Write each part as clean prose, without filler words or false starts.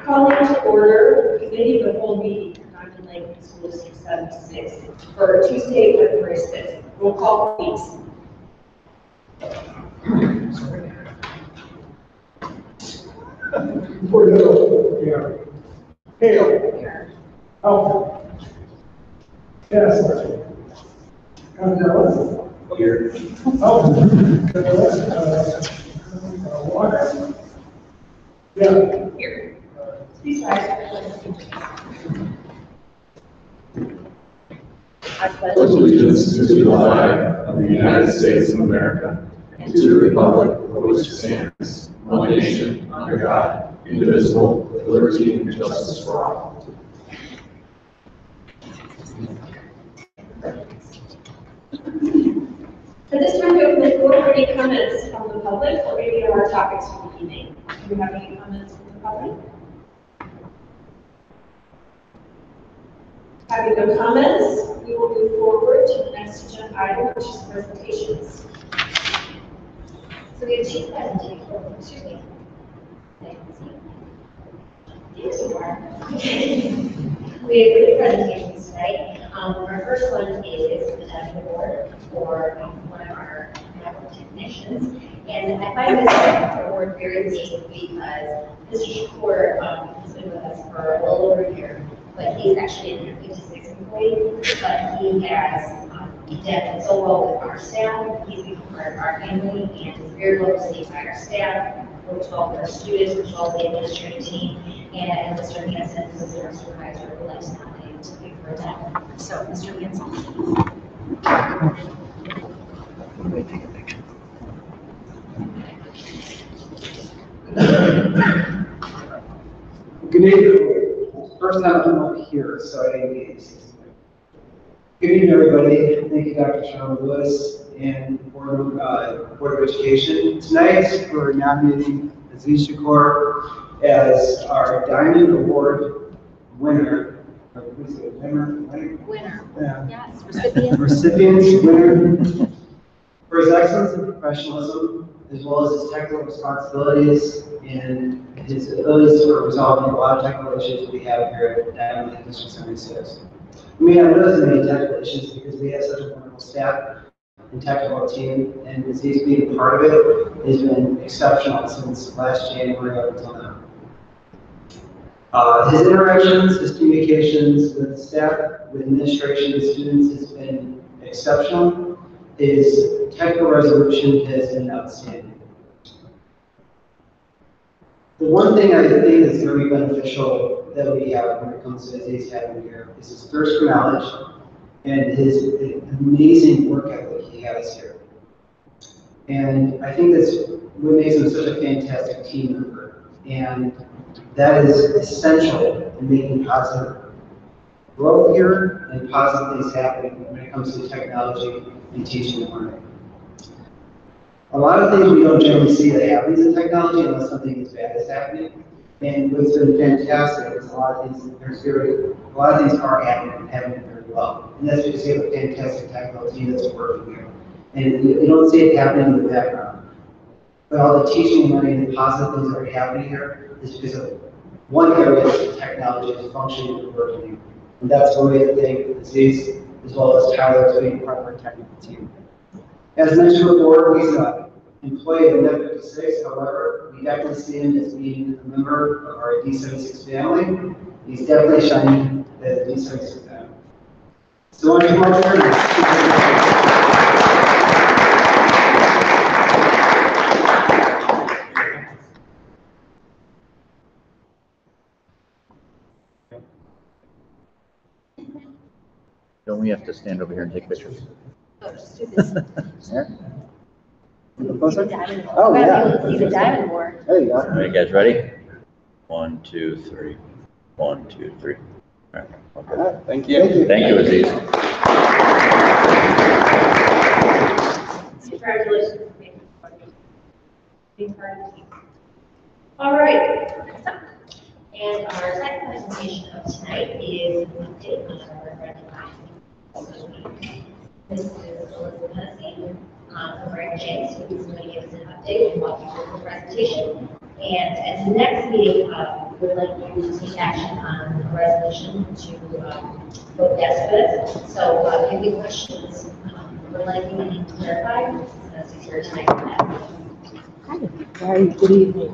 Calling to order the committee of the whole meeting for Diamond Lake School District 76 for Tuesday, February 6th. Roll call, please. Here. Hale. Alford. Yes. Gonzalez. Here. Alford. Water. Yeah. Here. Please rise for the pledge. I pledge Allegiance to the flag of the United States of America and to the republic for which it stands, one nation, under God, indivisible, with liberty and justice for all. At this time, we open the floor for any comments from the public or any of our topics for the evening. Do we have any comments from the public? Having no comments, we will move forward to the next agenda item, which is presentations. So we have two presentations. Excuse me. We have three presentations tonight. Our first one is the award for one of our medical technicians. And I find this award very unique because Mr. Shakur has been with us for a little over a year, but he's actually a 56 employee, but he has done so well with our staff. He's become part of our family and is very well received by our staff, which all of our students, which all the administrative team, and Mr. Hanson, who's our supervisor, would like to nominate to be for that. So, Mr. Hanson. Good evening. First time I'm up here, so I didn't get to. Good evening, everybody. Thank you, Dr. Sean Lewis and the Board of Education. Tonight, we're nominating Aziz Shakur as our Diamond Award winner. Winner. Yeah. Yes, recipient. Recipients winner for his excellence in professionalism, as well as his technical responsibilities and his abilities for resolving a lot of technical issues we have here at Diamond Lake District 76. We have noticed many technical issues because we have such a wonderful staff and technical team, and Aziz being part of it has been exceptional since last January up until now. His interactions, his communications with staff, with administration, and students has been exceptional. His technical resolution has been outstanding. The one thing I think is very beneficial that we have when it comes to Aziz having here is his thirst for knowledge and his amazing work ethic he has here. And I think that's what makes him such a fantastic team member. And that is essential in making positive growth here and positive things happening when it comes to technology and teaching and learning. A lot of things we don't generally see that happens in technology unless something as bad is happening. And what's been fantastic is a lot of things are happening and happening very well. And that's because you have a fantastic technical team that's working here. And you don't see it happening in the background. But all the teaching and learning and positive things that are happening here is because of one area of technology is functioning and working. And that's where we have to thank Aziz as well as Tyler as being part of our technical team. As mentioned before, he's an employee of Net56. However, we definitely see him as being a member of our D76 family. He's definitely shining as a D76 family. So why don't you come up here? Don't we have to stand over here and take pictures? Oh, just do this. Oh, yeah. See the diamond board. There you go. All right, guys, ready? 1, 2, 3. 1, 2, 3. All right. Okay. All right, thank you. Thank you, Aziz. Congratulations for being part of the team. All right. And our second presentation of tonight is an update on our referendum. This is Elizabeth Hussey from Brand James, who's going to give us an update and walk you through the presentation. And at the next meeting, would like you to take action on a resolution to vote yes for this. So any questions, would like you to clarify, this is your time for that. Very good evening.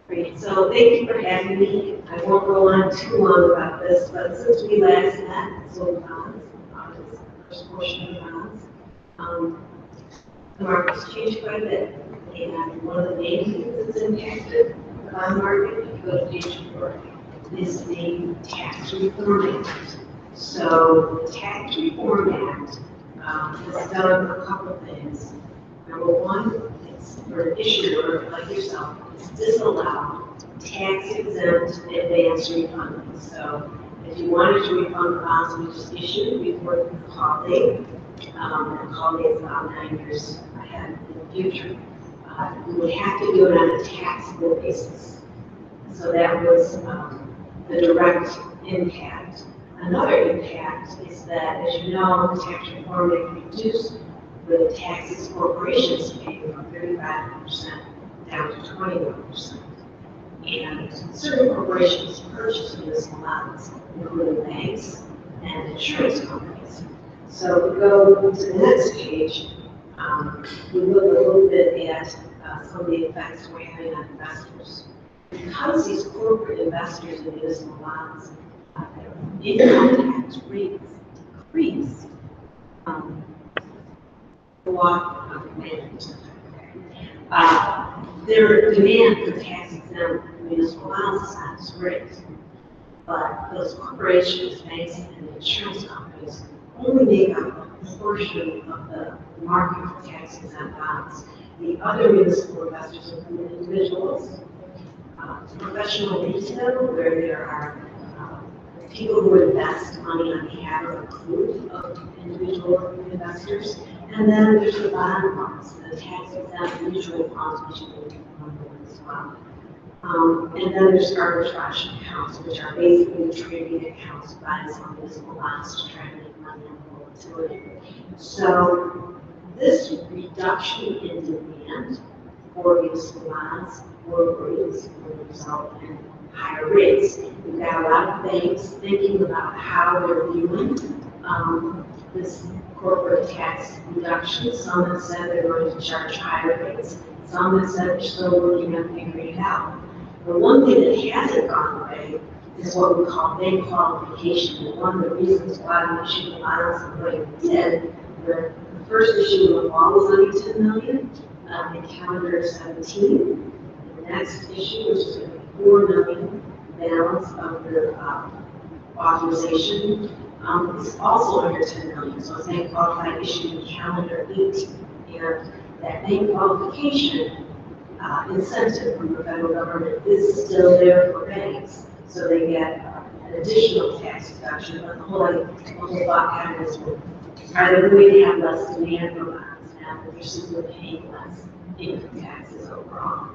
Great, so thank you for having me. I won't go on too long about this, but since we last met, so bonds, this first portion of bonds, the market's changed quite a bit. And one of the main things that's impacted the bond market, if you go to page 4, is the Tax Reform Act. So the Tax Reform Act has done a couple of things. Number one, it's for an issuer like yourself, it's disallowed tax-exempt advance refunding. So if you wanted to refund the bonds we just issued before the call date, the call date is about 9 years ahead in the future, we would have to do it on a taxable basis. So that was the direct impact. Another impact is that, as you know, the Tax Reform Act reduced the taxes corporations pay from 35% down to 21%. And certain corporations purchase municipal bonds, including banks and insurance companies. So if we go to the next page, we look a little bit at some of the effects we're having on investors. Because these corporate investors in municipal bonds, income tax rates decrease, their demand for tax-exempt municipal bonds is not as great. But those corporations, banks, and insurance companies only make up a portion of the market for tax-exempt bonds. The other municipal investors include individuals, professional retail, where there are people who invest money on behalf of a group of individual investors, and then there's the bond funds, the tax-exempt mutual funds, which you will know as well. And then there's arbitrage accounts, which are basically trading accounts buying some municipal bonds to try to make money on volatility. So this reduction in demand for municipal bonds will result in higher rates. We've got a lot of banks thinking about how they're viewing this corporate tax reduction. Some have said they're going to charge higher rates. Some have said they're still working on figuring it out. The one thing that hasn't gone away is what we call bank qualification. And one of the reasons why we issued the bonds the way we did, the first issue of the law was only $10 million in calendar 17. The next issue, which is going to be $4 million balance of the authorization, is also under $10 million. So it's bank qualified issue in calendar 18. And that bank qualification incentive from the federal government is still there for banks. So they get an additional tax deduction, but the whole thought pattern is, are they going to have less demand for bonds now that they're simply paying less income taxes overall?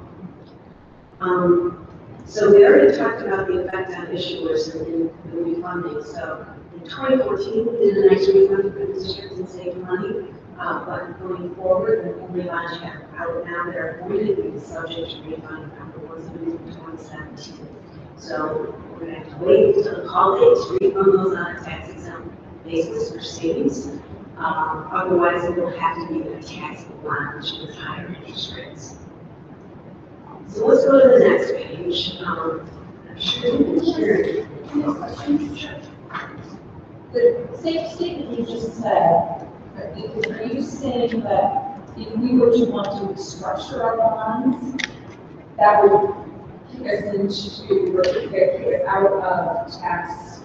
So we already talked about the effect on issuers in the refunding. So in 2014, we did a nice refund for districts and saved money. But going forward, when we launch out now, they're going to be subject to refund from the ones that we did in 2017. So we're going to have to wait until the call date to refund those on a tax-exempt basis for savings. Otherwise, it will have to be a taxable bond, which is higher interest rates. So let's go to the next page. I'm sure you can hear The same statement you just said, are you saying that if we were to want to restructure our bonds, that would kick us into, kick us out of tax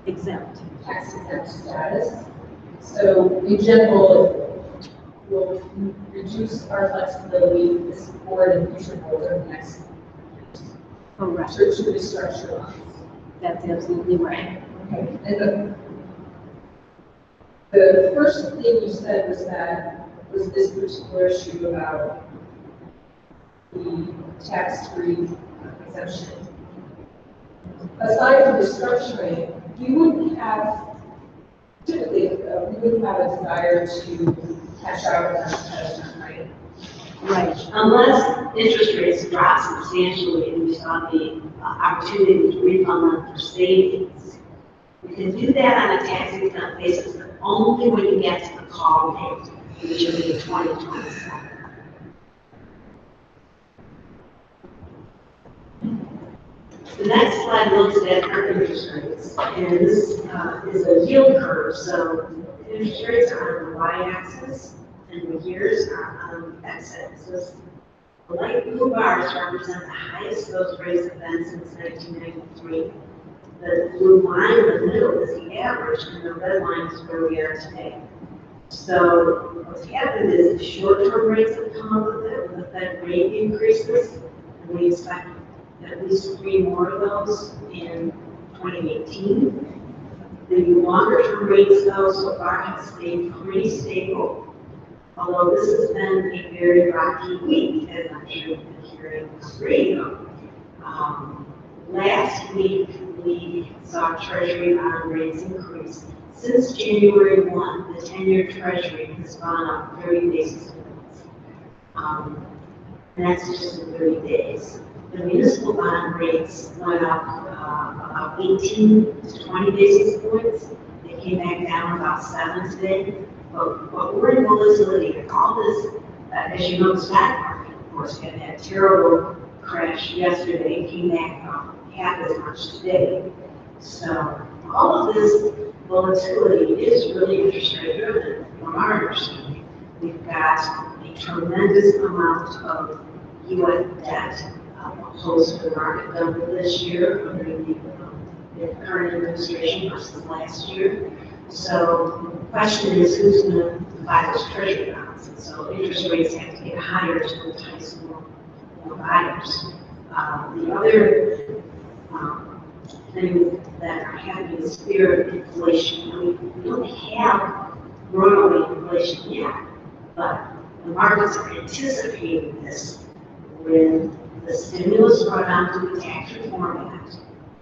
exempt status? So in general, will reduce our flexibility with this board and future boards over the next Correct. to restructure lines. That's absolutely right. Okay, and the first thing you said was this particular issue about the tax-free exemption. Aside from restructuring, we wouldn't have, typically, we wouldn't have a desire to cash out on our investment, right? Right. Unless interest rates drop substantially and we saw the opportunity to refund them for savings. We can do that on a tax exempt basis, but only when you get to the call date, which will be 2027. The next slide looks at our interest rates, and this is a yield curve. So interest rates are on the y-axis, and the years are on the x-axis. The light blue bars represent the highest those rates have been since 1993. The blue line in the middle is the average, and the red line is where we are today. So what's happened is the short-term rates have come up with it, with the Fed rate increases, and we expect at least 3 more of those in 2018. The longer-term rates, though, so far have stayed pretty stable. Although this has been a very rocky week, as I'm sure you've been hearing on the radio. Last week, we saw Treasury bond rates increase. Since January 1, the 10-year Treasury has gone up 30 basis points. And that's just in 30 days. The municipal bond rates went up about 18 to 20 basis points. They came back down about 7 today. But we're in volatility. All this, as you know, the stock market, of course, had that terrible crash yesterday, came back up half as much today. So all of this volatility is really interest rate driven from our understanding. We've got a tremendous amount of U.S. debt opposed to the market done this year under the current administration versus last year. So the question is, who's going to buy those treasury bonds? And so interest rates have to get higher to entice more buyers. The other thing that are happening is fear of inflation. We don't have runaway inflation yet, but the markets are anticipating this with the stimulus brought on through the Tax Reform Act.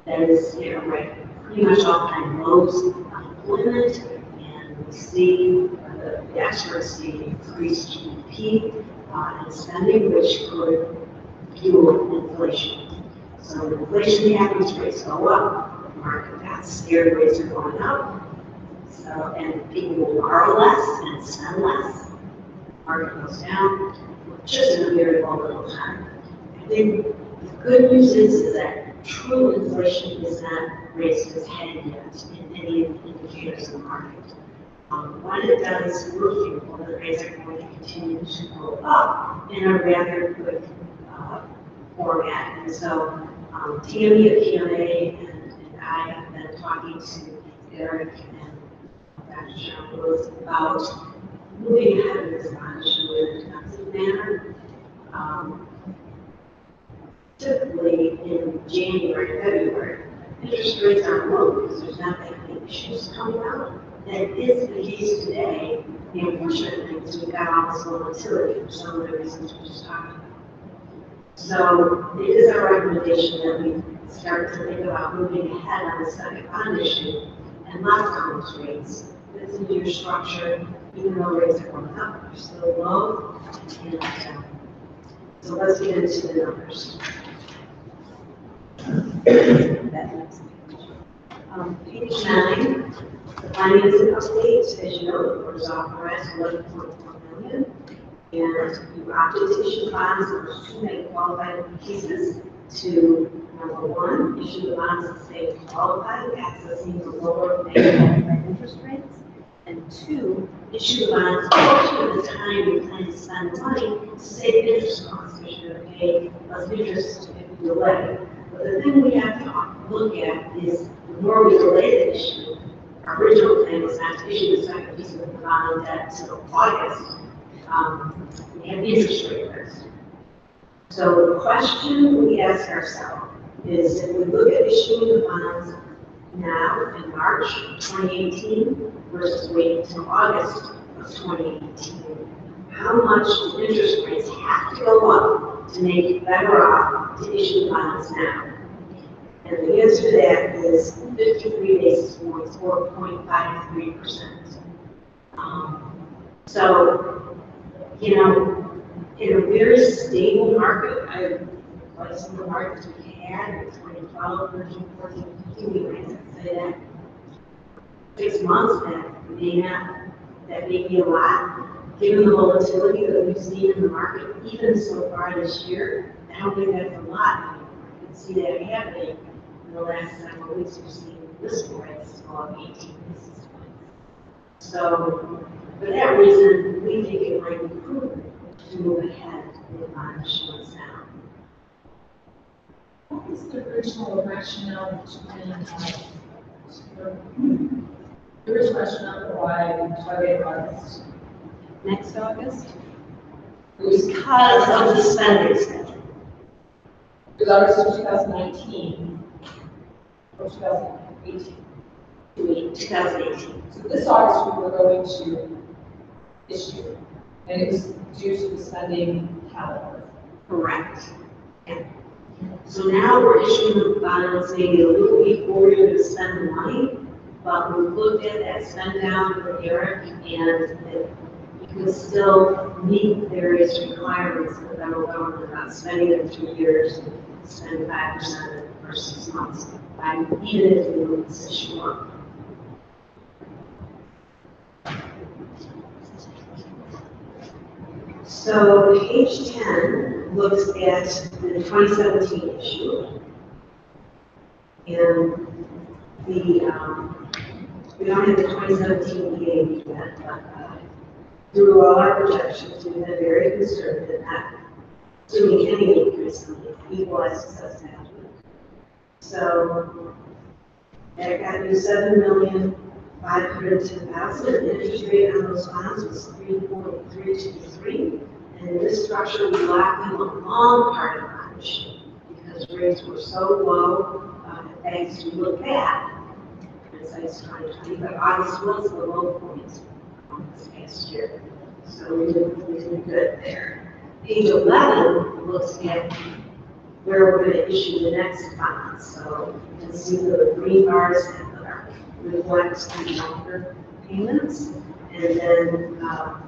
That is, right, pretty much all-time lows unemployment, and we see the experts see increased GDP and spending, which could fuel inflation. So when inflation happens, rates go up, the market got scared, rates are going up. So, and people will borrow less and spend less. The market goes down, just in a very volatile time. I think the good news is that true inflation is not raised its head yet in any indicators in the market. When it does, we're fearful that rates are going to continue to go up in a rather good format. And so Tammy at PMA and I have been talking to Eric and Dr. Shambles about moving ahead of this bond issue in a defensive manner. Typically in January, February, interest rates are low because there's not that many issues coming out. That is the case today. The unfortunate thing is we've got all this volatility for some of the reasons we're just talking about. So it is our recommendation that we start to think about moving ahead on the second bond issue and lock down those rates. It's a new structure, even though rates are going up, they're still low. And so let's get into the numbers. Page 9, the financing update. As you know, the board is authorized $11.4 million, and you opted to issue bonds in 2 main qualified cases to, number 1, issue the bonds that stay qualified, accessing the lower bank interest rates, and 2, issue the bonds portion of the time you plan to spend the money to save interest costs, because you're going to pay less interest if you delay. But the thing we have to look at is the more we delay the issue, our original plan was not to issue the second piece of the bond debt until August. we have interest rate risk. So the question we ask ourselves is, if we look at issuing the bonds now in March 2018 versus waiting until August of 2018, how much do interest rates have to go up to make it better off to issue bonds now? And the answer to that is 53 basis points, or 0.53%. So, you know, in a very stable market, like some of the markets we had in 2012, 13, 14, 15, we might say that 6 months that may be a lot, given the volatility that we've seen in the market, even so far this year. I don't think that's a lot anymore. You can see that happening in the last several weeks. We've seen this price go up 18 basis points. So, for that reason, we think it might be prudent to move ahead with bond issuance now. What was the original rationale the original rationale for why we target August? Next August? Because of the spending schedule. Because August of 2019 or 2018? 2018. So this August we were going to issue, and it was due to the spending calendar. Correct. Yeah. So now we're issuing the bonds maybe a little before you're going to spend the money, but we looked at that spend down for Eric, and it can still meet various requirements of the federal government about spending it in 2 years, spend 5% for 6 months. Even if we move this issue up. So page 10 looks at the 2017 issue. And we don't have the 2017 EAB yet, but through all our projections, we've been very conservative, not assuming any increase in the equalized assessment. So that got you $7,510,000. The interest rate on those bonds was 3.323. And in this structure, we locked in a long part of the issue because rates were so low. Banks to look at, besides 2020, but August was the low point this past year. So we did good there. Page 11 looks at where we're going to issue the next bond. So you can see the green bars reflect the longer payments. And then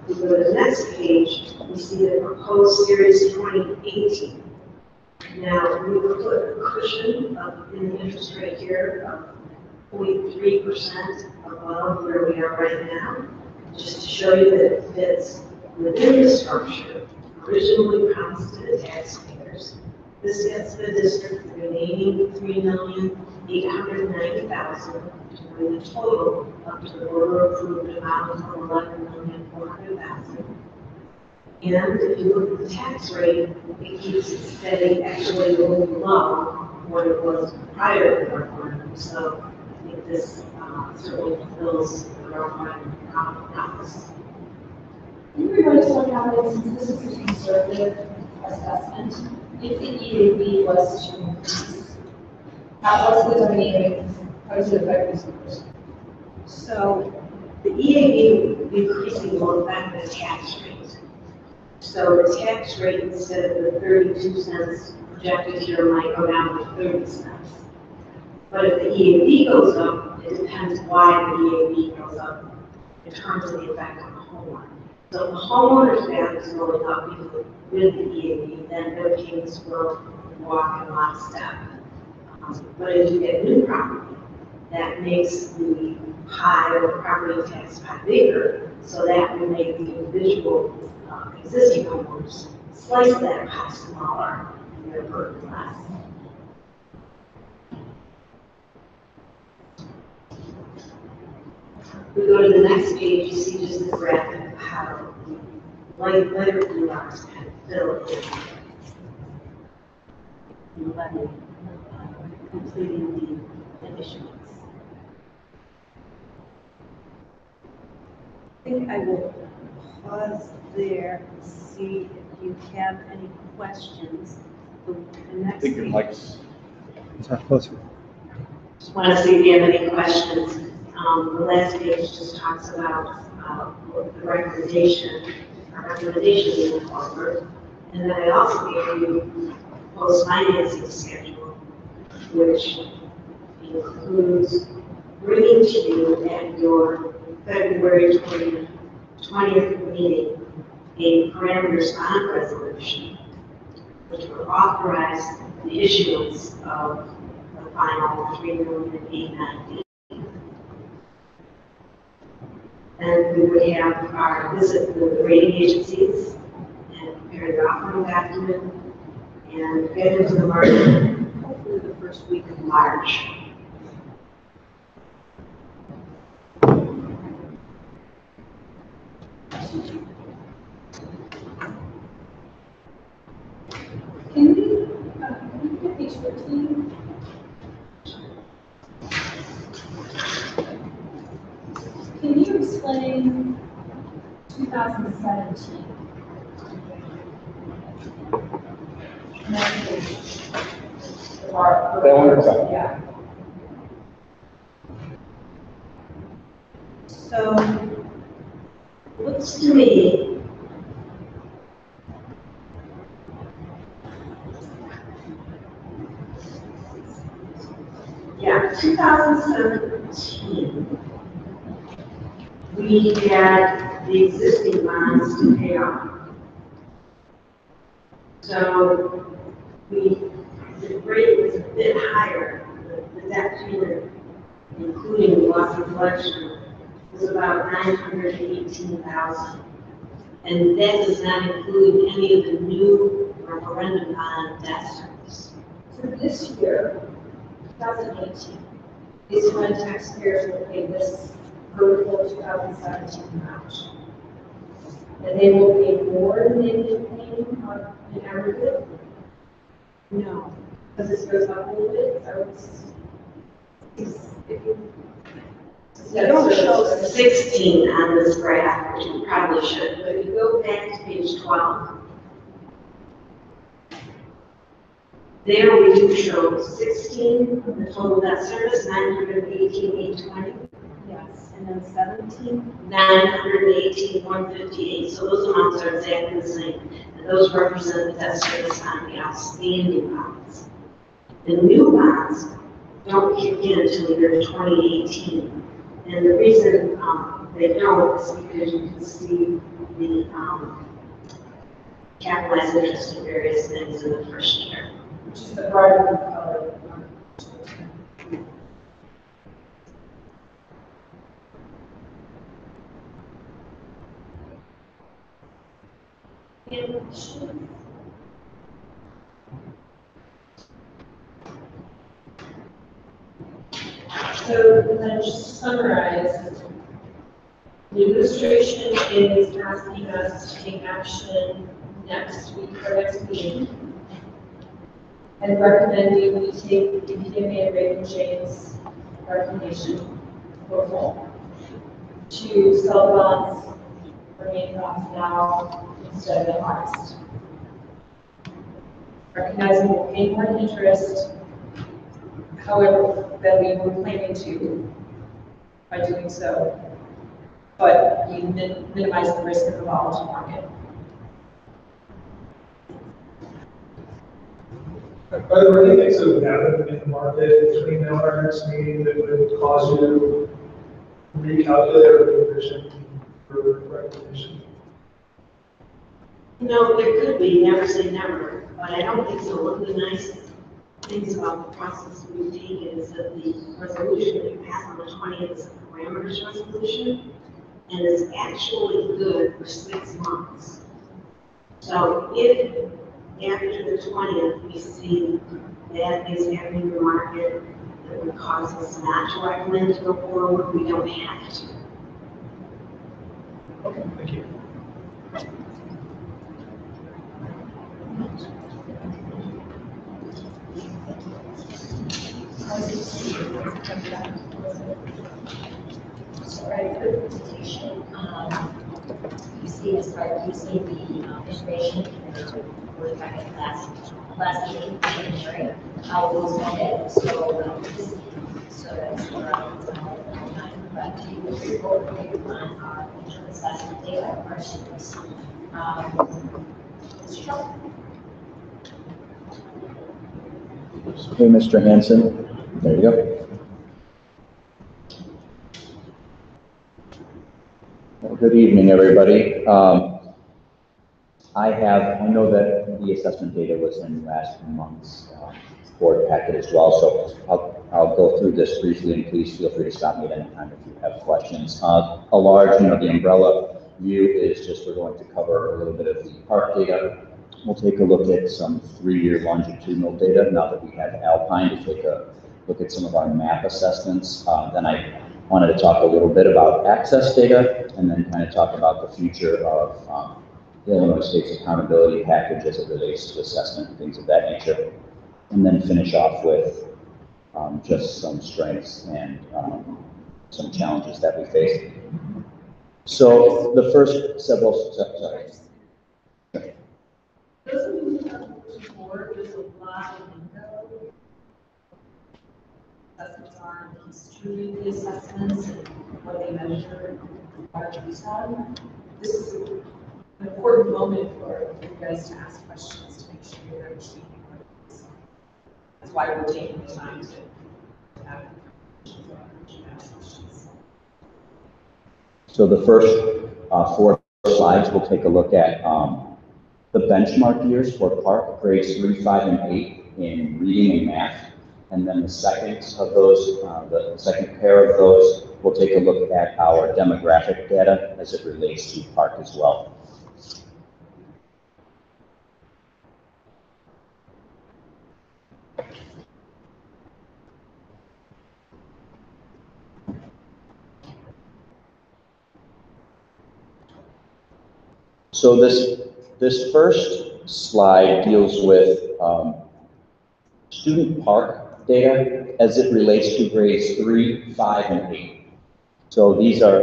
we go to the next page, we see the proposed series 2018. Now, we put a cushion in the interest rate here of 0.3% above where we are right now, just to show you that it fits within the structure originally promised to the taxpayers. This gets the district the remaining $3,890,000 to bring the total up to the board approved amount of $11,400,000. And if you look at the tax rate, it keeps it steady, actually a little below what it was prior to the referendum. So I think this certainly fulfills the referendum promise. Can you remind us what happens, since this is a conservative assessment, if the EAB was to increase? How does it affect these numbers? So the EAB increasing will affect the tax rate. So the tax rate, instead of the 32 cents projected here, might go down to 30 cents. But if the EAB goes up, it depends why the EAB goes up in terms of the effect on the homeowner. So if the homeowner's value is going up because with the EAB, then their payments will walk in lockstep. But if you get new property, that makes the pie of the property tax pie bigger, so that will make the individual existing homeowners slice that pie smaller and their burden less. We go to the next page, you see just the graphic of how the lighter blue bars kind of fill in the levy, completing the issuance. I think I will pause there, see if you have any questions. The next Think your page. mic's. Talk closer. Just want to see if you have any questions. The last page just talks about the recommendation, our recommendation in the offer. And then I also gave you post-financing schedule, which includes bringing to you at your February 20th meeting a parameters bond resolution, which will authorize the issuance of the final $3,890,000. And we would have our visit with the rating agencies and prepare the offering document and get into the market hopefully the first week of March. Can we get page 14? Can you explain 2017? That one or something? Yeah. So, looks to me yeah, 2017, we had the existing bonds to pay off. So, the rate was a bit higher, the debt payment, including the loss of collection, was about $918,000. And that does not include any of the new referendum on debt service. So this year, 2018, is when taxpayers will pay this vertical 2017 amount. And they will pay more than they've been paying on in aggregate, No. because this goes up a little bit, so You don't show 16 on this graph, which you probably should, but if you go back to page 12, there we do show 16, the total debt service, 918,820. yes, and then 17, 918,158. So those amounts are exactly the same. And those represent the debt service on the outstanding bonds. The new bonds don't kick in until the year 2018. And the reason they don't is because you can see the capitalized interest in various things in the first year. which is the brighter color. So then just to summarize, the administration is asking us to take action next week or next meeting and recommending we take the PMA and Raven James recommendation proposal to sell bonds for main bonds now instead of in August. Recognizing we'll pay more in interest, however, than we were planning to by doing so, but you minimize the risk of a volatile market. By the way, things that would happen in the market between now and our next meeting that would cause you to recalculate our provision for recognition? No, there could be, never say never, but I don't think so. One of the nice things about the process we've taken is that the resolution that you pass on the 20th is a parameters resolution, and it's actually good for 6 months. So if after the 20th we see bad things happening in the market that would cause us not to recommend to go forward, we don't have to. Okay, thank you. Sorry for the presentation. You see start using the information that we back at last meeting in January. How it was vetted, so that's where I'm but to report on our interim assessment data, our students. Hey, Mr. Hanson. There you go. Well, good evening, everybody. I know that the assessment data was in last month's board packet as well, so I'll go through this briefly, and please feel free to stop me at any time if you have questions. A large, the umbrella view is just we're going to cover a little bit of the park data. We'll take a look at some 3-year longitudinal data now that we have Alpine to take a look at some of our map assessments. Then I wanted to talk a little bit about access data, and then kind of talk about the future of the Illinois State's accountability package as it relates to assessment and things of that nature. And then finish off with just some strengths and some challenges that we face. So the first several steps, sorry. Those of you who have looked before, there's a lot of info. Assessments are on history of the assessments and what they measure and what are based on. This is an important moment for you guys to ask questions to make sure you're understanding what it is. That's why we're taking the time to have questions. So the first 4 slides, we'll take a look at the benchmark years for PARC, grades 3, 5, and 8 in reading and math. And then the second of those, the second pair of those, we'll take a look at our demographic data as it relates to PARC as well. So this first slide deals with student PARC data as it relates to grades 3, 5, and 8. So these are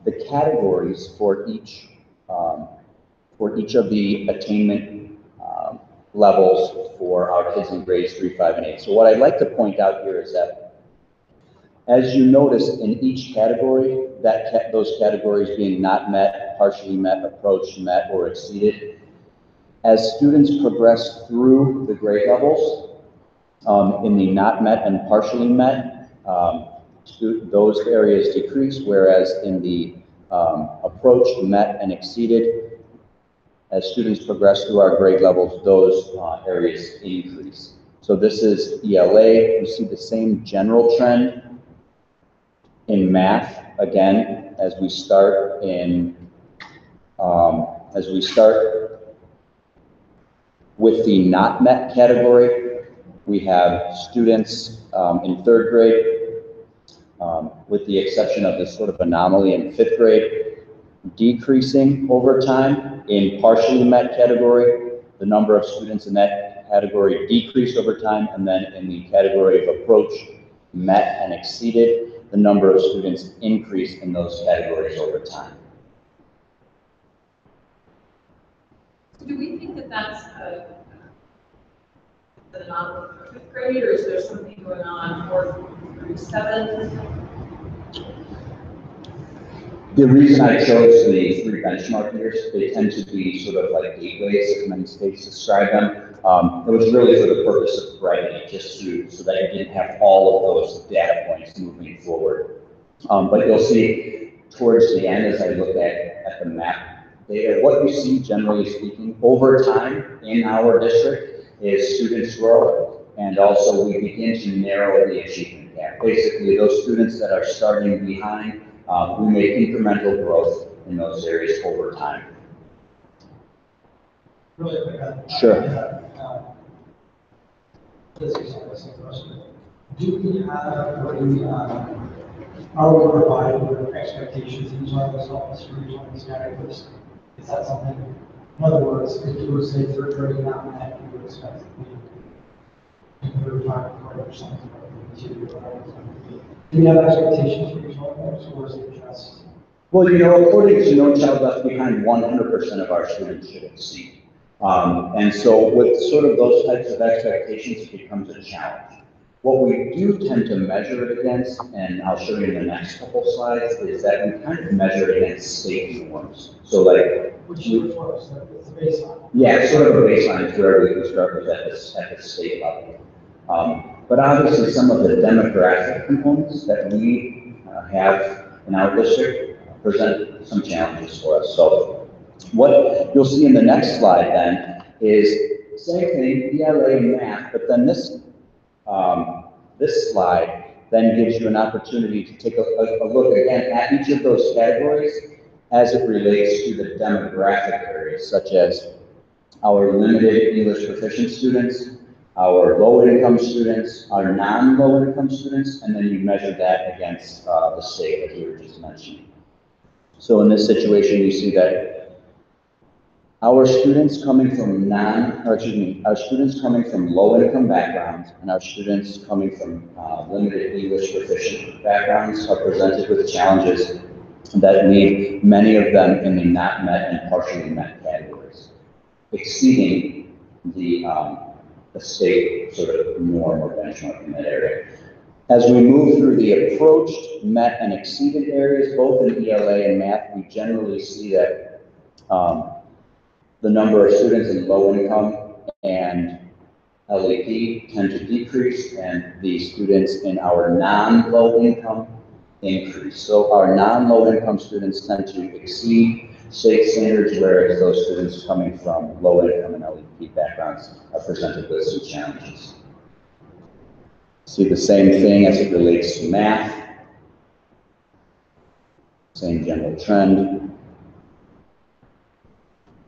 the categories for each of the attainment levels for our kids in grades 3, 5, and 8. So what I'd like to point out here is that as you notice in each category, those categories being not met, partially met, approached, met, or exceeded, as students progress through the grade levels, in the not met and partially met, those areas decrease, whereas in the approached, met, and exceeded, as students progress through our grade levels, those areas increase. So this is ELA. You see the same general trend in math, again, as we start with the not met category, we have students in 3rd grade, with the exception of this sort of anomaly in 5th grade, decreasing over time. In partially met category, the number of students in that category decreased over time, and then in the category of approach, met, and exceeded, the number of students increased in those categories over time. So do we think that that's an anomaly for 5th grade, or is there something going on 4th through 7th? The reason I chose the 3 benchmark years, they tend to be sort of like gateways, as many states describe them. It was really for the purpose of brevity, just so that you didn't have all of those data points moving forward. But you'll see towards the end, as I look at the map data, what you see, generally speaking, over time in our district is students grow, and also we begin to narrow the achievement gap. Basically, those students that are starting behind, we make incremental growth in those areas over time. Really quick. Sure. This is a question. Do we have, are we providing with expectations in each of those office for each one of these categories? Is that something, in other words, if you were to say 3rd grade not met, you would expect to be in 3rd, 5, or something like that? Do we have expectations for each one of those, or is it just Well, according to No Child Left Behind, 100% of our students should exceed. And so with sort of those types of expectations, it becomes a challenge. What we do tend to measure it against, and I'll show you in the next couple slides, is that we kind of measure it against state norms. So like, Which was the baseline. yeah, sort of a baseline is where we start with at the state level. But obviously some of the demographic components that we have in our district present some challenges for us. So what you'll see in the next slide then is same thing, ELA and math, but then this slide then gives you an opportunity to take a look again at each of those categories as it relates to the demographic areas, such as our limited English proficient students, our low-income students, our non-low-income students, and then you measure that against the state that we were just mentioning. So in this situation, you see that our students coming from our students coming from low-income backgrounds and our students coming from limited English proficient backgrounds are presented with challenges that leave many of them in the not met and partially met categories, exceeding the state sort of norm or benchmark in that area. As we move through the approached, met, and exceeded areas, both in ELA and math, we generally see that the number of students in low income and LEP tend to decrease, and the students in our non-low income increase. So our non-low income students tend to exceed state standards, whereas those students coming from low income and LEP backgrounds are presented with some challenges. See the same thing as it relates to math. Same general trend.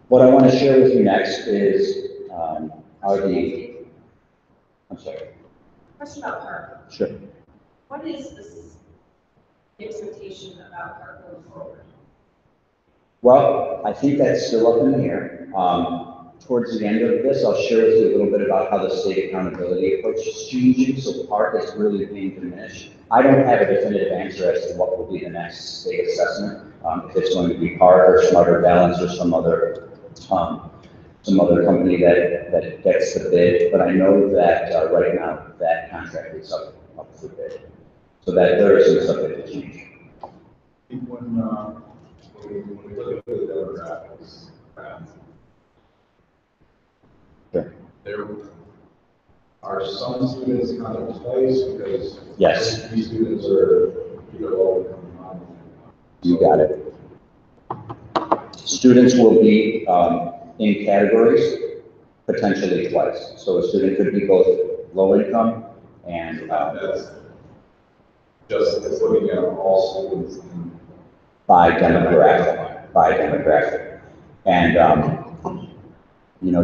What I want to share with you next is I'm sorry. Question about PARC. Sure. What is this expectation about PARC going forward? Well, I think that's still up in the air. Towards the end of this, I'll share with you a little bit about how the state accountability approach is changing. So PARC is really being diminished. I don't have a definitive answer as to what will be the next state assessment. If it's going to be PARC or Smarter Balance or some other company that gets the bid. But I know that right now that contract is up for bid. So that there is some subject to change. When we look at the demographics, Sure. there are some students kind of placed because Yes. these students are either low income. You got it. Students will be in categories potentially twice. So a student could be both low income and That's just looking at all students. by demographic. And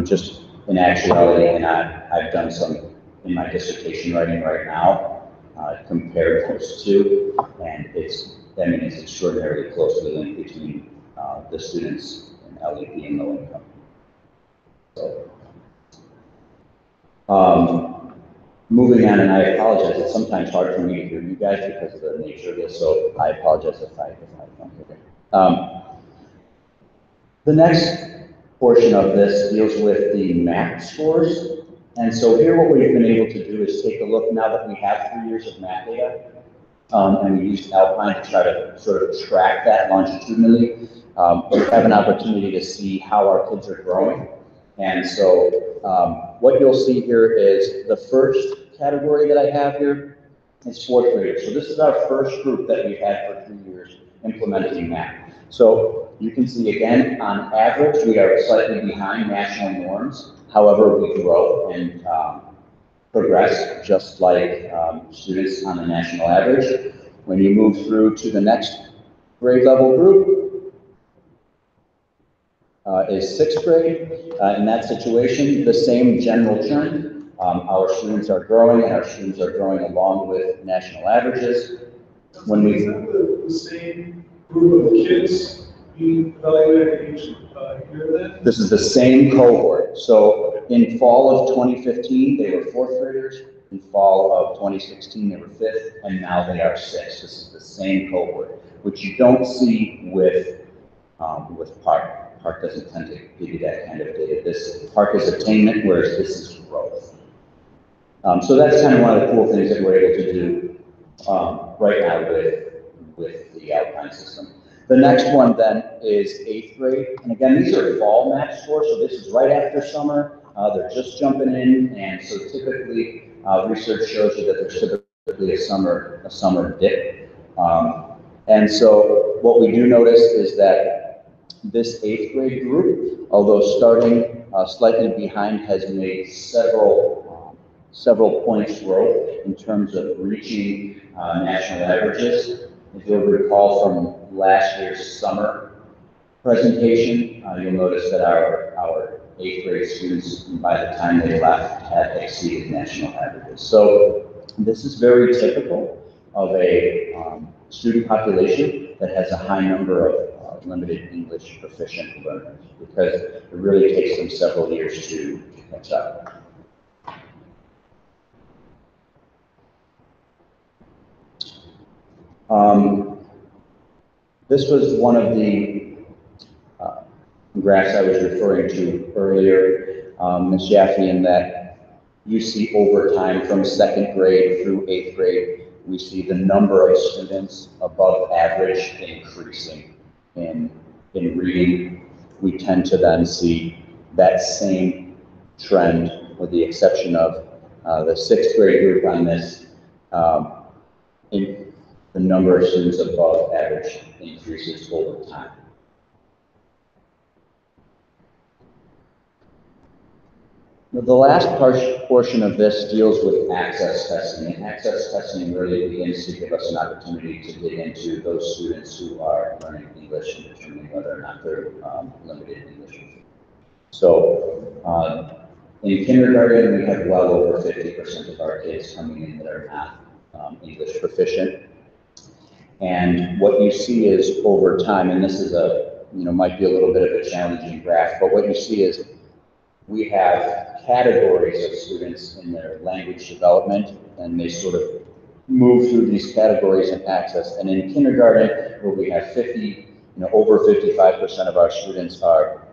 just in actuality, and I've done some in my dissertation writing right now, compared those two, and it's extraordinarily closely linked between the students in LEP and low income. So, moving on, and I apologize, it's sometimes hard for me to hear you guys because of the nature of this, so I apologize if I don't hear it. The next portion of this deals with the math scores. And so here what we've been able to do is take a look now that we have 3 years of math data, and we used Alpine to try to sort of track that longitudinally. We have an opportunity to see how our kids are growing. And so what you'll see here is the first category that I have here is fourth graders. So this is our first group that we've had for 3 years implementing math. So you can see again, on average, we are slightly behind national norms. However, we grow and progress just like students on the national average. When you move through to the next grade level group, is sixth grade. In that situation, the same general trend. Our students are growing and our students are growing along with national averages. When we Is that the same group of kids being evaluated each year then? This is the same cohort. So in fall of 2015, they were fourth graders. In fall of 2016, they were 5th, and now they are 6th. This is the same cohort, which you don't see with PARC. PARC doesn't tend to give you that kind of data. This PARC is attainment, whereas this is growth. So that's kind of one of the cool things that we're able to do right now with the Alpine system. The next one then is 8th grade. And again, these are fall match scores, so this is right after summer. They're just jumping in, and so typically, research shows you that there's typically a summer dip. And so what we do notice is that this 8th grade group, although starting slightly behind, has made several points growth in terms of reaching national averages. If you'll recall from last year's summer presentation, you'll notice that our 8th grade students, by the time they left, had exceeded national averages. So this is very typical of a student population that has a high number of limited English proficient learners, because it really takes them several years to catch up. This was one of the graphs I was referring to earlier, Ms. Jaffe, in that you see over time from 2nd grade through 8th grade, we see the number of students above average increasing in reading. We tend to then see that same trend, with the exception of the 6th grade group on this, in the number of students above average increases over time. The last portion of this deals with access testing. And access testing really begins to give us an opportunity to dig into those students who are learning English and determining whether or not they're limited English. So in kindergarten, we have well over 50% of our kids coming in that are not English proficient. And what you see is over time, and this is might be a little bit of a challenging graph, but what you see is we have categories of students in their language development, and they sort of move through these categories in access. And in kindergarten, where we have over 55% of our students are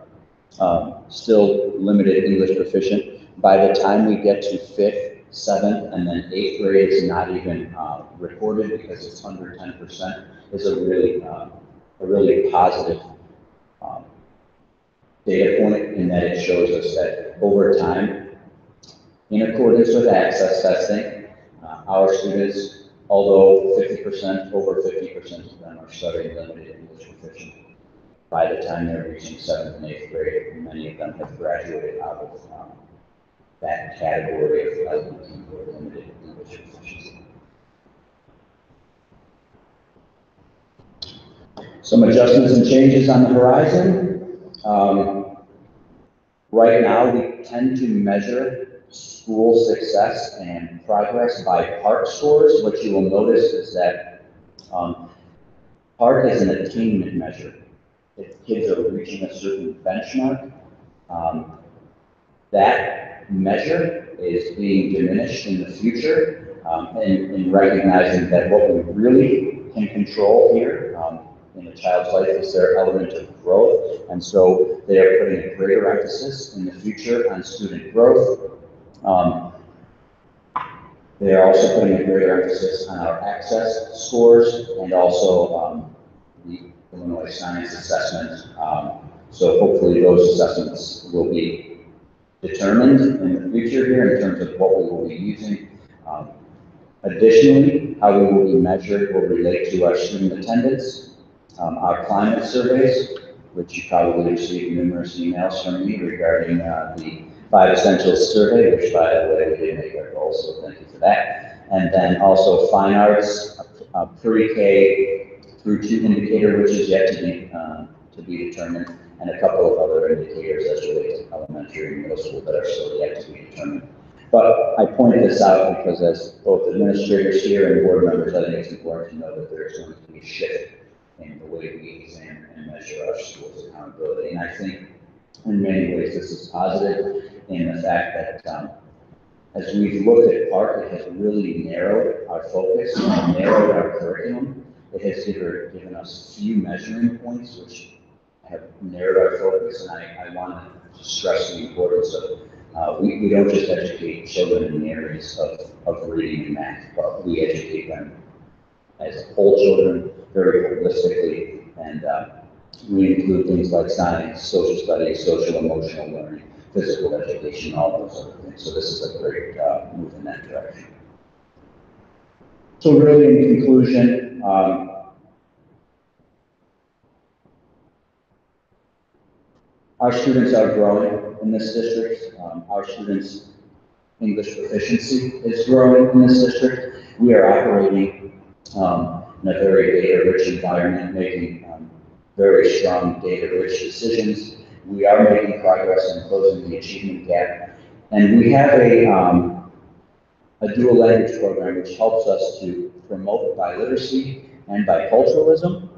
still limited English proficient, by the time we get to 5th, 7th, and then 8th grade is not even recorded because it's under 10%, is a really positive data point, in that it shows us that over time, in accordance with access testing, our students, although over 50% of them are studying limited English proficient, by the time they're reaching 7th and 8th grade, many of them have graduated out of that category of limited English proficiency. Some adjustments and changes on the horizon. Right now, we tend to measure school success and progress by PARC scores. What you will notice is that PARC is an attainment measure. If kids are reaching a certain benchmark, that measure is being diminished in the future, in recognizing that what we really can control here in a child's life is their element of growth, and so they are putting a greater emphasis in the future on student growth. They are also putting a greater emphasis on our access scores, and also the Illinois Science Assessment. So hopefully those assessments will be determined in the future here in terms of what we will be using. Additionally, how we will be measured will relate to our student attendance, our climate surveys, which you probably received numerous emails from me regarding the 5 Essentials survey, which, by the way, we did make our goal, so thank you for that. And then also fine arts, pre-K through 2 indicator, which is yet to be determined, and a couple of other indicators as related to elementary and middle school that are still yet to be determined. But I pointed this out because, as both administrators here and board members, I think it's important to know that there is going to be a shift in the way we examine and measure our schools' accountability. And I think in many ways this is positive in the fact that as we've looked at PARC, it has really narrowed our focus, and narrowed our curriculum. It has given us few measuring points, which have narrowed our focus, and I want to stress the importance of, we don't just educate children in the areas of reading and math, but we educate them as whole children, very holistically, and we include things like science, social studies, social emotional learning, physical education, all those other things. So this is a great move in that direction. So really, in conclusion, our students are growing in this district. Our students' English proficiency is growing in this district. We are operating in a very data-rich environment, making very strong data-rich decisions. We are making progress in closing the achievement gap. And we have a dual language program which helps us to promote biliteracy and biculturalism.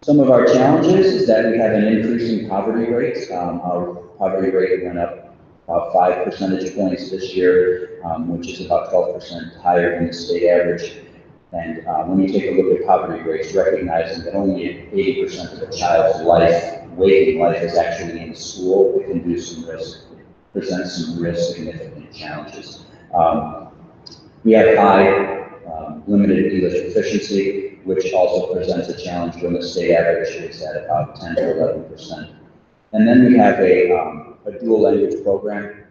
Some of our challenges is that we have an increasing poverty rate. Our poverty rate went up about 5 percentage points this year, which is about 12% higher than the state average. And when you take a look at poverty rates, recognizing that only 80% of a child's life, waking life, is actually in school, it can do some risk, present some real significant challenges. We have high limited English proficiency, which also presents a challenge when the state average is at about 10 to 11%. And then we have a dual language program,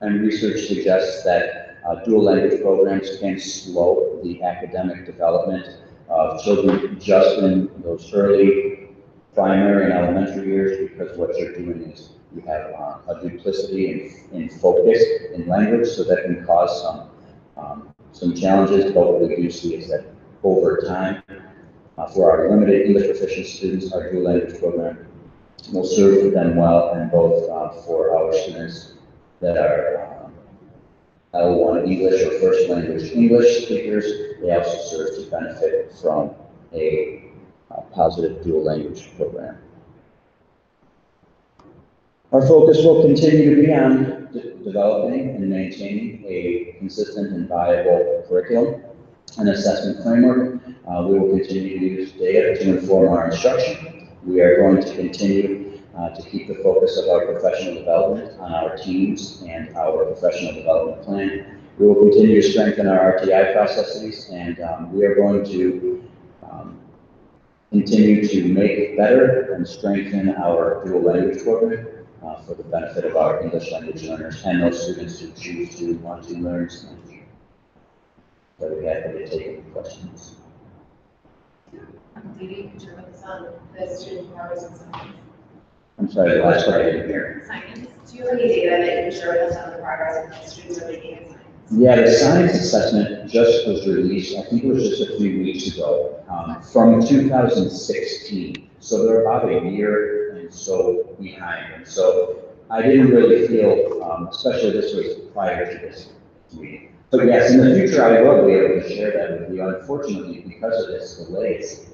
and research suggests that dual language programs can slow the academic development of children just in those early primary and elementary years, because what you're doing is you have a duplicity in focus in language, so that can cause some challenges. But what we do see is that over time, for our limited English proficient students, our dual language program will serve them well, and both for our students that are L1 English or first language English speakers, they also serve to benefit from a positive dual language program. Our focus will continue to be on developing and maintaining a consistent and viable curriculum and assessment framework. We will continue to use data to inform our instruction. We are going to continue to keep the focus of our professional development on our teams and our professional development plan. We will continue to strengthen our RTI processes, and we are going to continue to make better and strengthen our dual language program for the benefit of our English language learners and those students who choose to want to learn Spanish. So we're happy to take any questions. Did you share with us on the student progress in science? I'm sorry, the last part I didn't hear. Science, do you have any data that you can share with us on the progress that students are making in science? Yeah, the science assessment just was released, I think it was just a few weeks ago, from 2016. So they're about a year and so behind. And so I didn't really feel, especially this was prior to this meeting. But yes, in the future, I will be able to share that with you. Unfortunately, because of this delay, it's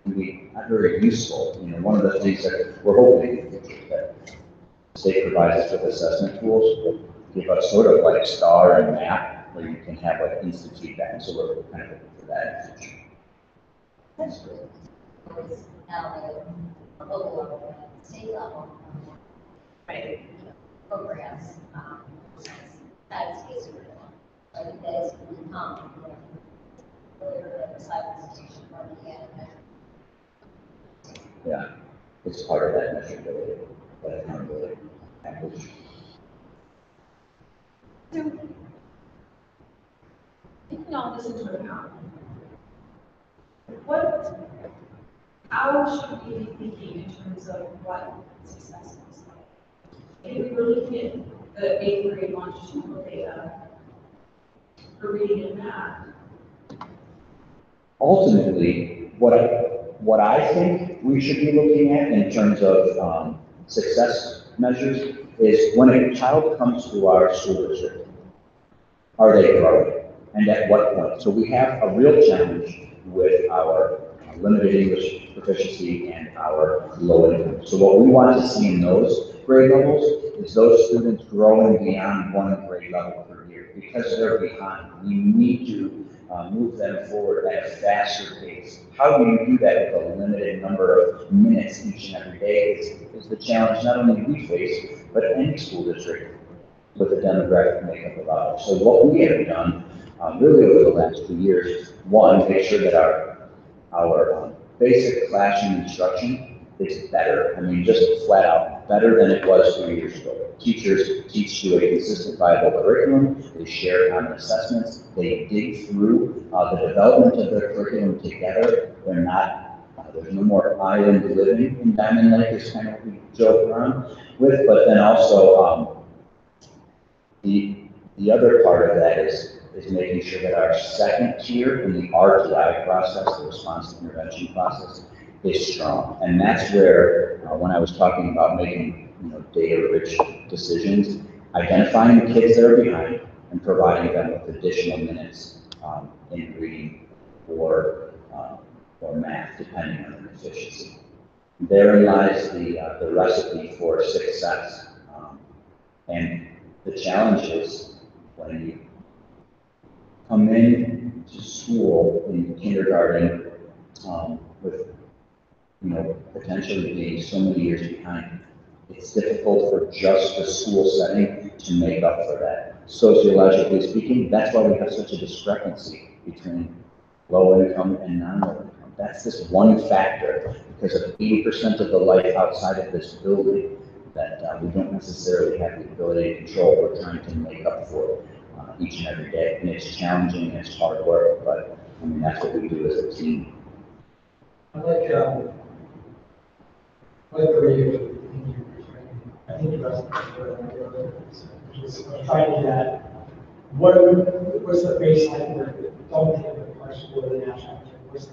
can be not very useful. You know, one of the things that we're hoping in the future that the state provides us with assessment tools will give us sort of like STAR and MAP, where you can have like instant feedback. So we're kind of looking for that in the future. That's great. It's now a local level, state level, Right. programs, that's case curriculum. I think that is really common. Earlier, the cyber station part of the end. Yeah, it's part of that measurability, that accountability package. So, taking all this into account, how should we be thinking in terms of what success looks like? If we were looking at the 8th grade longitudinal data for reading and math. Ultimately, what I think we should be looking at in terms of success measures is when a child comes to our school district, are they growing? And at what point? So we have a real challenge with our limited English proficiency and our low income. So what we want to see in those grade levels is those students growing beyond one grade level per year. Because they're behind, we need to move them forward at a faster pace. How do you do that with a limited number of minutes each and every day is the challenge not only we face, but any school district with the demographic makeup of ours. So what we have done really over the last 2 years, one, make sure that our basic classroom instruction is better. I mean, just flat out better than it was 3 years ago. Teachers teach to a consistent, viable curriculum. They share common assessments. They dig through the development of their curriculum together. They're not, there's no more island living in Diamond Lake, is kind of what we joke around with. But then also, the other part of that is making sure that our second tier in the RTI process, the response to intervention process, is strong. And that's where, when I was talking about making data-rich decisions, identifying the kids that are behind and providing them with additional minutes in reading or math, depending on their proficiency. Therein lies the recipe for success. And the challenge is when you come in to school in kindergarten with potentially being so many years behind, it's difficult for just the school setting to make up for that. Sociologically speaking, that's why we have such a discrepancy between low income and non-low income. That's just one factor because of 80% of the life outside of this building that we don't necessarily have the ability to control. We're trying to make up for each and every day. And it's challenging and it's hard work, but I mean, that's what we do as a team. I like where you I think you guys are trying to get at what's the baseline where don't think of our school as a national team, what's the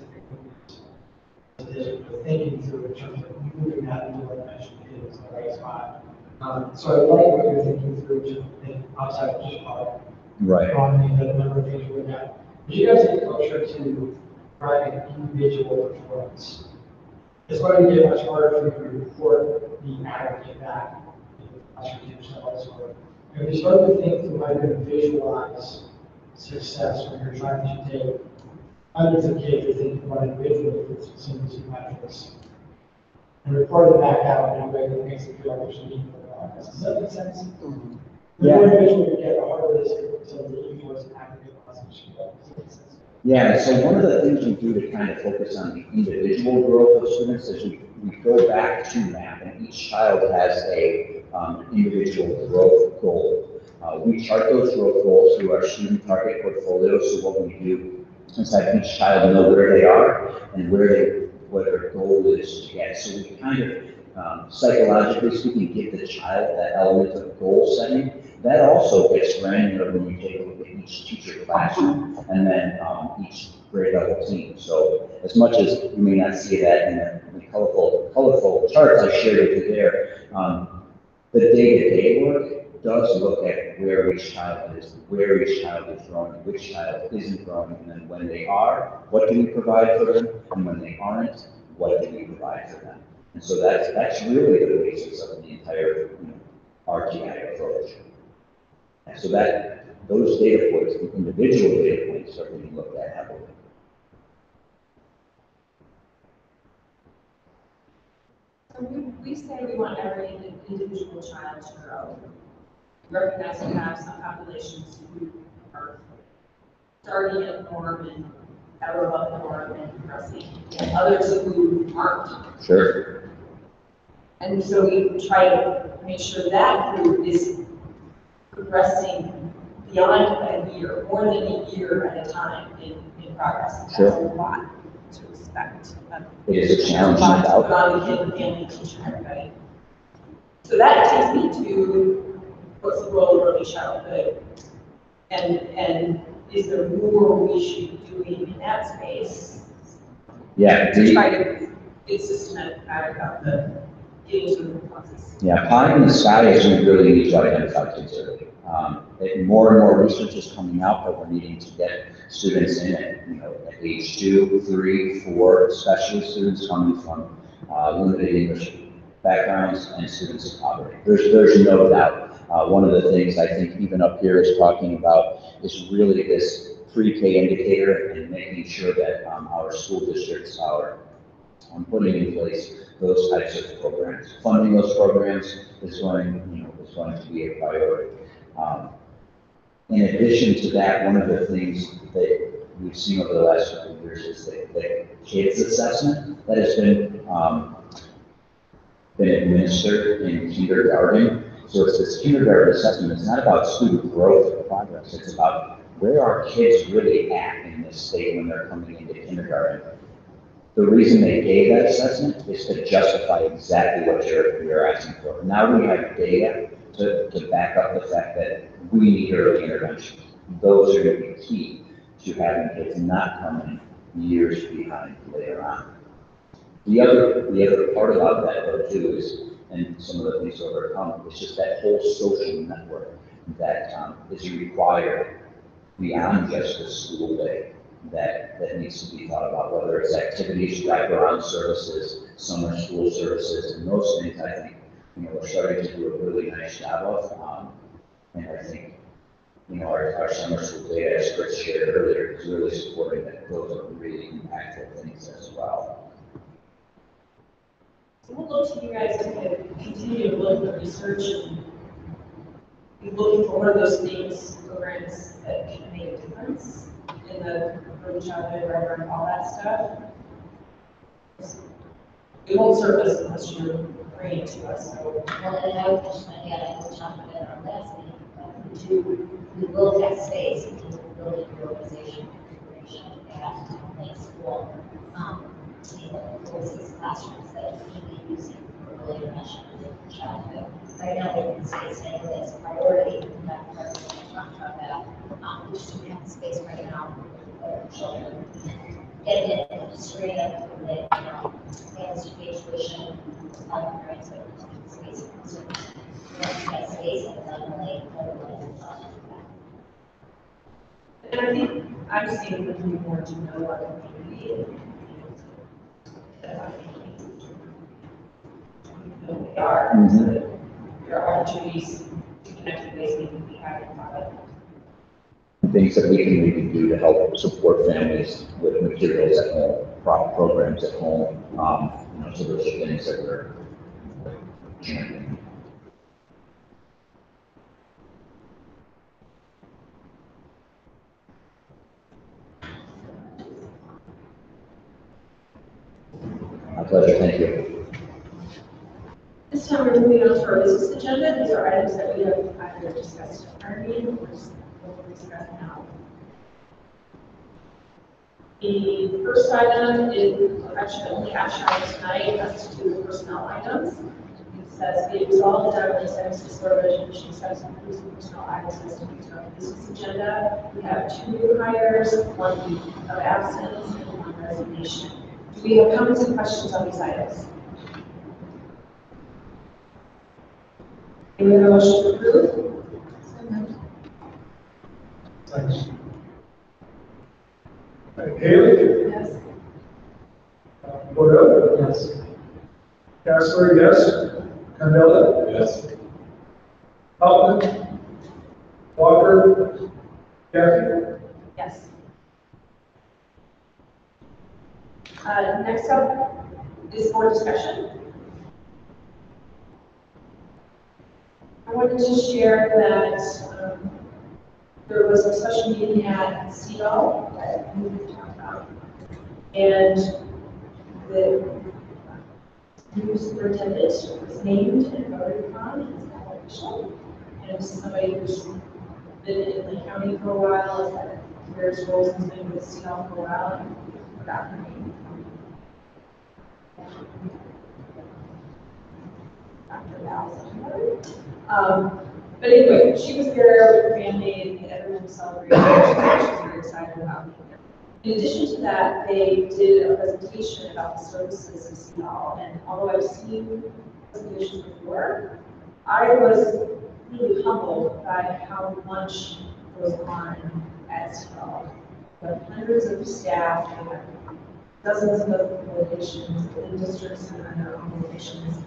thinking through in terms of moving that into what I should do is the right spot. So I like what you're thinking through to think outside of just product. Right. Broadening the number of things we're looking at. But you guys get closer to driving individual performance. It's going to get much harder for you to report the aggregate back in the classroom and elsewhere. And you start to think through how you're going to visualize success when you're trying to take hundreds of kids you're thinking about individually with some of these metrics and report it back out in a way that makes it feel like there's a need for progress. Does that make sense? Mm-hmm. The more individual you get, the harder it is so that you was an aggregate classification. Yeah, so one of the things we do to kind of focus on the individual growth of students is we go back to math, and each child has a individual growth goal. We chart those growth goals through our student target portfolio. So what we do is have each child know where they are and what their goal is to get. So we kind of psychologically speaking, give the child that element of goal setting. That also gets granular when you take a look at each teacher classroom and then each grade level team. So as much as you may not see that in the colorful charts I shared with you there, the day-to-day work does look at where each child is growing, which child isn't growing, and then when they are, what do we provide for them, and when they aren't, what do we provide for them. And so that's really the basis of the entire RTI approach. And so those data points, the individual data points, are being looked at heavily. So we say we want every individual child to grow. Recognize we have some populations who are starting at norm and ever above the norm and progressing, and others who aren't. Sure. And so we try to make sure that group is progressing beyond a year, more than a year at a time in progress. That's Sure. a lot to expect. It is a challenge, lot no to doubt. put on the kid, family, teacher, everybody. So that takes me to what's the role of early childhood, and is there more we should be doing in that space? Yeah. To try to be systematic about the getting to the process. Yeah, pie in the sky is we really need to identify kids early. More and more research is coming out that we're needing to get students in at age 2, 3, 4, especially students coming from limited English backgrounds and students of poverty. There's no doubt. One of the things I think even up here is talking about is really this pre-K indicator and making sure that our school districts are putting in place those types of programs. Funding those programs is going to be a priority. In addition to that, one of the things that we've seen over the last couple of years is the kids assessment that has been administered in kindergarten. So it's this kindergarten assessment. It's not about student growth or progress. It's about where are kids really at in this state when they're coming into kindergarten. The reason they gave that assessment is to justify exactly what you're asking for. Now we have data to back up the fact that we need early intervention. Those are going to be key to having kids not coming years behind later on. The other part about that though too is, and some of the things to overcome, is just that whole social network that is required beyond just the school day that needs to be thought about, whether it's activities, wraparound services, summer school services, and those things I think, we're starting to do a really nice job of. And I think, our summer school data, as Chris shared earlier, is really supporting that. Those are really impactful things as well. So we'll look to you guys to kind of continue to look at the research and be looking for one of those things, programs that can make a difference in the early childhood, right, and all that stuff. It won't serve us unless you bring it to us, so. Well, and I would just, again, I will talk about it in our last meeting, but we will have space to build the organization configuration at Lake School. Those classrooms that we can be using for early intervention in childhood. Right now, they can space anyway as a priority, and that part of what I talked about. We just don't have the space right now for children. Getting it in the stream and then, parents to pay tuition, parents that are space concerns. That space and suddenly, And I think I'm seeing that we more to know our community. Who they are, so that there are opportunities to connect with ways we can be having product. Things that we can maybe do to help support families with materials at home, programs at home, so those are things that we're championing. My pleasure, thank you. This time we're moving on to our business agenda. These are items that we have either discussed at our meeting or we'll discuss now. The first item is actually only action item tonight. It has to do with personnel items. It says, "Be it resolved that Beverly Center Board of Education accepts and approves the personnel items listed on the business agenda." We have 2 new hires, 1 leave of absence, and 1 resignation. Do we have comments and questions on these items? Do we have a motion to approve? Thanks. Haley? Yes. Bordeaux? Yes. Castler, yes. Candela? Yes. Altman? Walker? Kathy? Yes. Next up is board discussion. I wanted to share that there was a special meeting at CEDAW that we talked about. And the new superintendent was named and voted upon, and is now official. And this is somebody who's been in the county for a while, has had various roles, has been with CEDAW for a while, and forgot her name. Dr. Val. But anyway, she was there with her family, and everyone was celebrating. She was very excited about it. In addition to that, they did a presentation about the services of CEDAW, and although I've seen presentations before, I was really humbled by how much goes on at CEDAW. There are hundreds of staff, and dozens of locations, within districts and their own locations.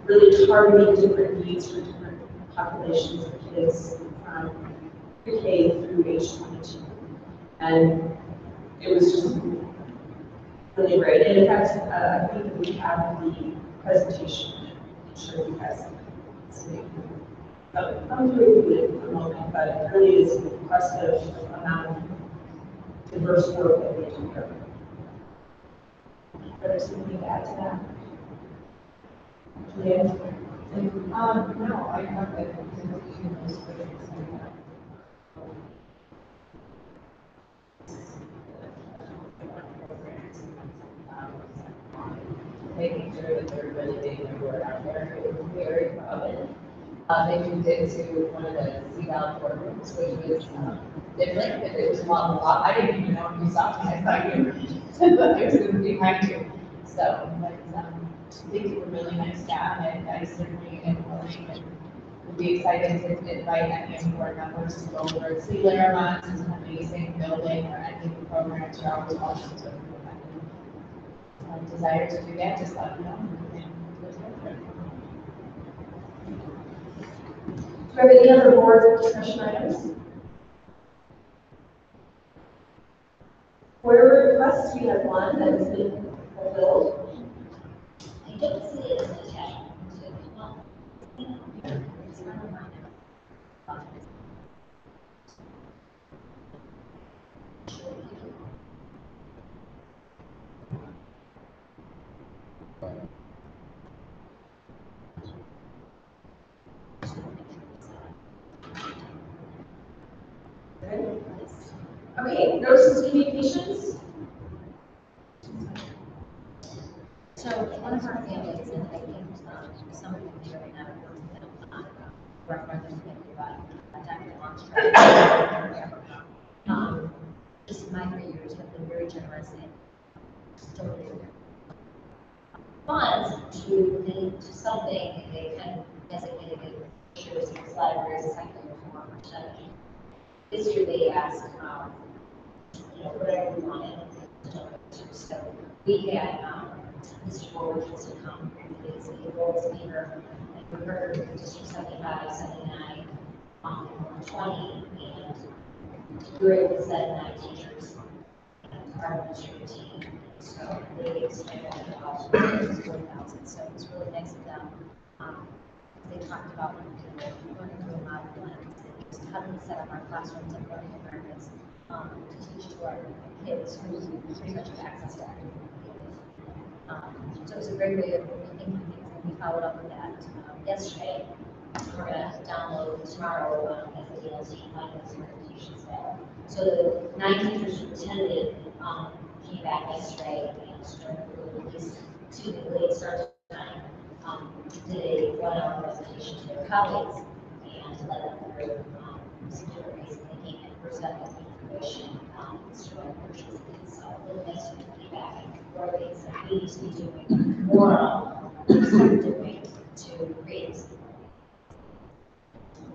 really targeting different needs for different populations of kids from pre-K through age 22. And it was just really great. And in fact, I think that we have the presentation. I'm sure you guys see. I'm through it for a moment, but it really is an impressive amount of diverse work that we do here. There's something to add to that. Julia? No, I have it. Making sure that they're really getting their word out there. It was very crowded. They moved into one of the CDAL courtrooms, which was different, but it was long walk. I didn't even know if you saw me. I thought you were there's going behind you. So, but I think you were really nice staff, and I certainly am willing and would be excited to invite any board members to go over and see Laramont. It's an amazing building, or any of the programs are always welcome to. Desire to do that, just let me know. Do you have any other board discussion items? Where requests, we have one that has been fulfilled. I don't see it as an attachment to, well, it's not on mine. Okay, notices of communications. So one of our families, and I think some of you may or may not have heard of them, referendum thinking about Dr. Armstrong. Just my 3 years have been very generous and donated funds to something they kind of designated as libraries, secular reform, percentage. This year they asked, whatever we wanted to donate to. So we had Mr. Woolridge to come as a board speaker, and we heard District 75, 79, 20, and we were able to set 9 teachers and our administrative team. So they expanded about 4,000. So it was really nice of them. They talked about learning through a modern lens, and how do we set up our classrooms and learning environments to teach to our kids who pretty much have access to academic fields. So it was a great way of thinking things, and we followed up with that yesterday. We're going to download tomorrow as the DLT finance certification staff. So the 9 teachers who attended came back yesterday and during the release to the late start time did a 1-hour presentation to their colleagues and led them through some different ways of thinking and presenting information showing portions of it. So really nice to feedback and more things that we need to be doing more of, doing to create. So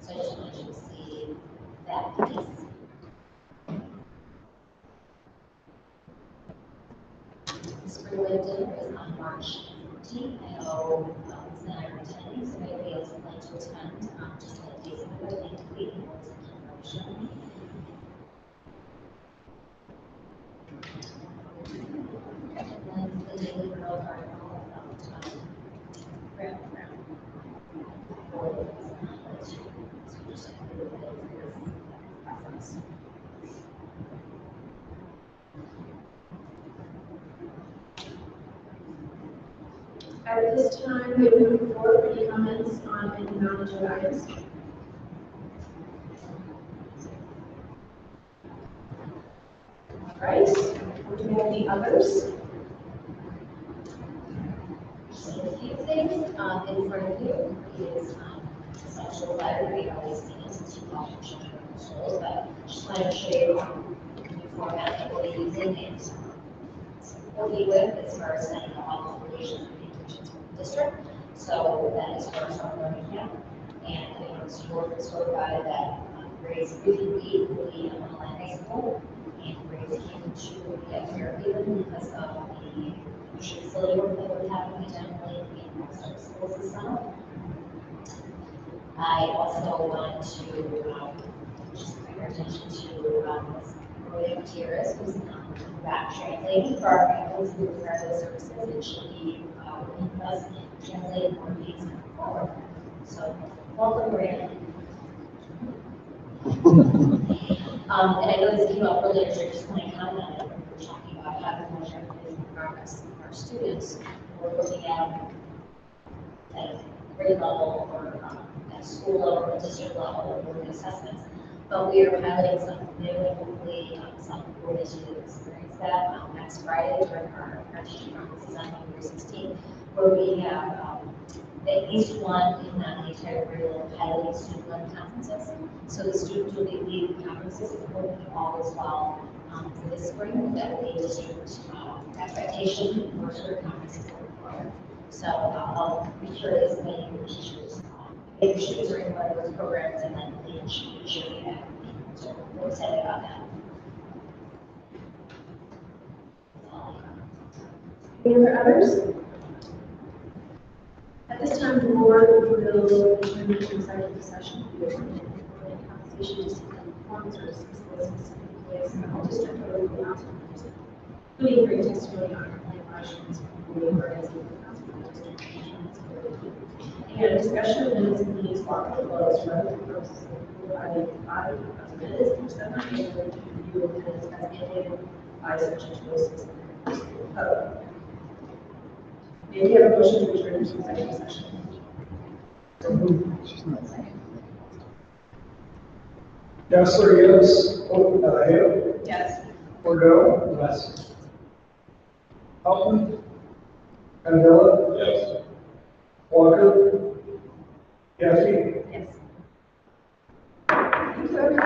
I just wanted you to see that piece. The Springwood dinner is on March 15th. I know it's not attending, so maybe it's like to attend just a days ago. I think we can go to promotion. And then the daily growth article about Brown. At this time, we will move forward for any comments on any non-agenda items. All right, do we have any others? So a few things in front of you is sexual library. Always seen it since you call it children and souls, but just wanted to show you the new format that we're using and working with as far as setting up all applications for communications with the district. So that is for our learning camp. And it was sort by that grades 3 through 8 will be in online high school, and grades 2 through 2 will be at Fairhaven because of the facility work that we're having generally in our school system. I also want to just bring your attention to Maria Gutierrez, who's back translating for our families who require those services, and she'll be working with us translating more meetings going forward. So, welcome, Maria. And I know this came up earlier, so I just want to comment on it. We're talking about how to measure the progress of our students. We're looking at grade level or at school level or district level or assessments. But we are piloting something new and hopefully some boys will experience that next Friday during our teaching conferences on November 16th, where we have at least one, if not the entire grade level, piloting student-led conferences. So the students will be leading conferences and hoping all as well for this spring. That will be district expectation for certain conferences going forward. So I'll be sure to explain to your teachers if your students are in one of those programs and then they should be that. So we're excited about that. Any other others? At this time, the board will return to executive session. Compensation to seek performance or dismissal specific place in the district or legal announcements, including for testimony on complaint violations from the areas of the council district. And discussion of minutes and meetings while closed for other purposes provided by the minutes for 7 days and review of minutes as mandated by section 206 of the code. May we have a motion to return to executive session? Gessler, yes. Hale? Yes. Bordeaux? Yes. Hoffman? Candela? Yes. Walker? Gaffney? Yes. Thank you, everyone.